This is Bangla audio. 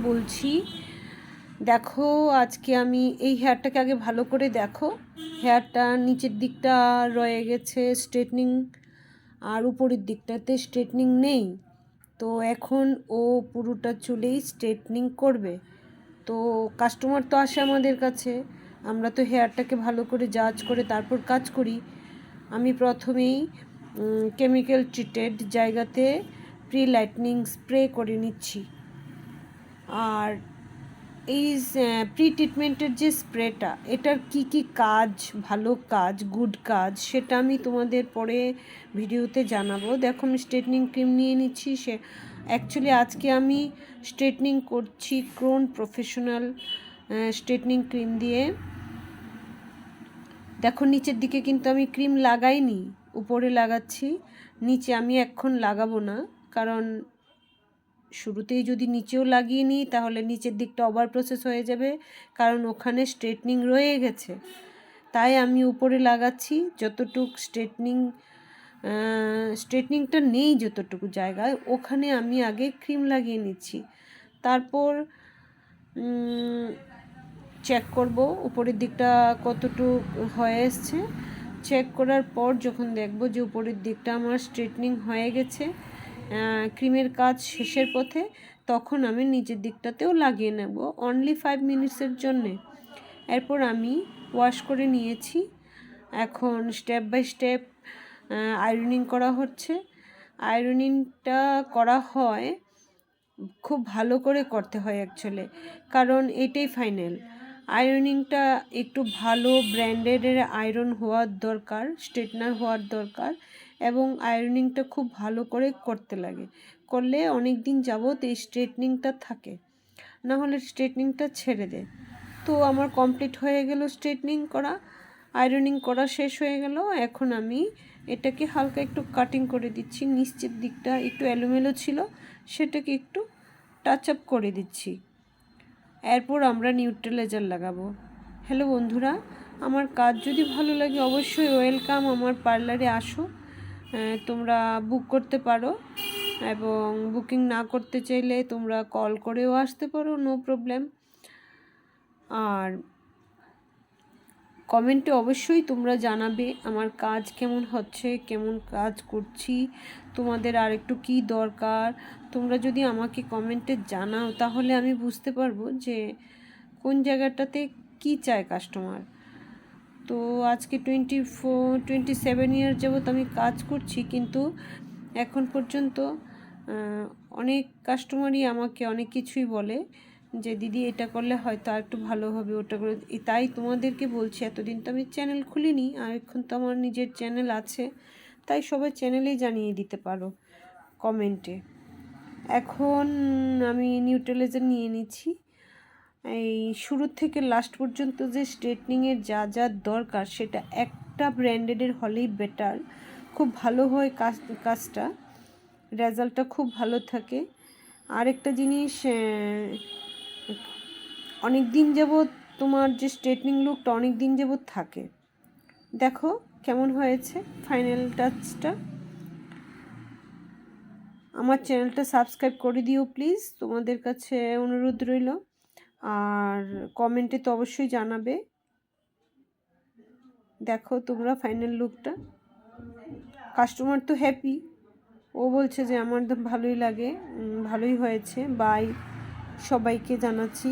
বলছি। দেখো আজকে আমি এই হেয়ারটাকে আগে ভালো করে দেখো। হেয়ারটা নিচের দিকটা রয়ে গেছে স্ট্রেটনিং, আর উপরের দিকটাতে স্ট্রেটনিং নেই। তো এখন ও পুরোটা চুলেই স্ট্রেটনিং করবে। তো কাস্টমার তো আসে আমাদের কাছে, আমরা তো হেয়ারটাকে ভালো করে জাজ করে তারপর কাজ করি। আমি প্রথমেই কেমিক্যাল ট্রিটেড জায়গাতে প্রি লাইটনিং স্প্রে করে নিচ্ছি। আর এই প্রি ট্রিটমেন্টের যে স্প্রেটা, এটার কি কাজ, ভালো কাজ, গুড কাজ, সেটা আমি তোমাদের পরে ভিডিওতে জানাবো। দেখো আমি স্ট্রেটনিং ক্রিম নিয়ে নিচ্ছি। সে অ্যাকচুয়ালি আজকে আমি স্ট্রেটনিং করছি ক্রোন প্রফেশনাল স্ট্রেটনিং ক্রিম দিয়ে। দেখো নিচের দিকে কিন্তু আমি ক্রিম লাগাইনি, উপরে লাগাচ্ছি। নিচে আমি এখন লাগাবো না, কারণ শুরুতেই যদি নিচেও লাগিয়ে নিই তাহলে নিচের দিকটা ওভার প্রসেস হয়ে যাবে, কারণ ওখানে স্ট্রেটনিং রয়ে গেছে। তাই আমি উপরে লাগাচ্ছি যতটুকু স্ট্রেটনিংটা নেই, যতটুকু জায়গায় ওখানে আমি আগে ক্রিম লাগিয়ে নিচ্ছি। তারপর চেক করব উপরের দিকটা কতটুকু হয়ে এসছে। চেক করার পর যখন দেখব যে উপরের দিকটা আমার স্ট্রেটনিং হয়ে গেছে, ক্রিমের কাজ শেষের পথে, তখন আমি নিচের দিকটাতেও লাগিয়ে নেব অনলি 5 মিনিটসের জন্যে। এরপর আমি ওয়াশ করে নিয়েছি। এখন স্টেপ বাই স্টেপ আয়রনিং করা হচ্ছে। আয়রনিংটা করা হয় খুব ভালো করে করতে হয় অ্যাকচুয়ালি, কারণ এটাই ফাইনাল। আয়রনিংটা একটু ভালো ব্র্যান্ডেডের আয়রন হওয়ার দরকার, স্ট্রেটনার হওয়ার দরকার, এবং আয়রনিংটা খুব ভালো করে করতে লাগে। করলে অনেক দিন যাবত এই স্ট্রেটনিংটা থাকে, না হলে স্ট্রেটনিংটা ছেড়ে দেয়। তো আমার কমপ্লিট হয়ে গেল স্ট্রেটনিং করা, আয়রনিং করা শেষ হয়ে গেল। এখন আমি এটাকে হালকা একটু কাটিং করে দিচ্ছি। নিচের দিকটা একটু এলোমেলো ছিল, সেটাকে একটু টাচ আপ করে দিচ্ছি। এরপর আমরা নিউট্রালাইজার লাগাবো। হ্যালো বন্ধুরা, আমার কাজ যদি ভালো লাগে অবশ্যই ওয়েলকাম, আমার পার্লারে আসো। তোমরা বুক করতে পারো, এবং বুকিং না করতে চাইলে তোমরা কল করেও আসতে পারো, নো প্রবলেম। আর কমেন্টে অবশ্যই তোমরা জানাবে আমার কাজ কেমন হচ্ছে, কেমন কাজ করছি, তোমাদের আর একটু কী দরকার। তোমরা যদি আমাকে কমেন্টে জানাও তাহলে আমি বুঝতে পারবো যে কোন জায়গাটাতে কি চায় কাস্টমার। তো আজকে 27 ইয়ার যাবত আমি কাজ করছি, কিন্তু এখন পর্যন্ত অনেক কাস্টমারই আমাকে অনেক কিছুই বলে যে দিদি এটা করলে হয়তো আর একটু ভালো হবে, ওটা করে। তাই তোমাদেরকে বলছি, এতদিন তো আমি চ্যানেল খুলিনি, আর এখন তো আমার নিজের চ্যানেল আছে, তাই সবাই চ্যানেলেই জানিয়ে দিতে পারো কমেন্টে। এখন আমি নিউট্রালাইজার নিয়ে নিচ্ছি। এই শুরু থেকে লাস্ট পর্যন্ত যে স্ট্রেটনিংয়ের যা যা দরকার সেটা একটা ব্র্যান্ডেডের হলেই বেটার, খুব ভালো হয় কাজটা, রেজাল্টটা খুব ভালো থাকে। আরেকটা জিনিস, অনেক দিন যাবত তোমার যে স্ট্রেটনিং লুকটা অনেক দিন যাবত থাকে। দেখো কেমন হয়েছে ফাইনাল টাচটা। আমার চ্যানেলটা সাবস্ক্রাইব করে দিও প্লিজ, তোমাদের কাছে অনুরোধ রইল। আর কমেন্টে তো অবশ্যই জানাবে। দেখো তোমরা ফাইনাল লুকটা, কাস্টমার তো হ্যাপি, ও বলছে যে আমার ভালোই লাগে, ভালোই হয়েছে। বাই, সবাইকে জানাচ্ছি।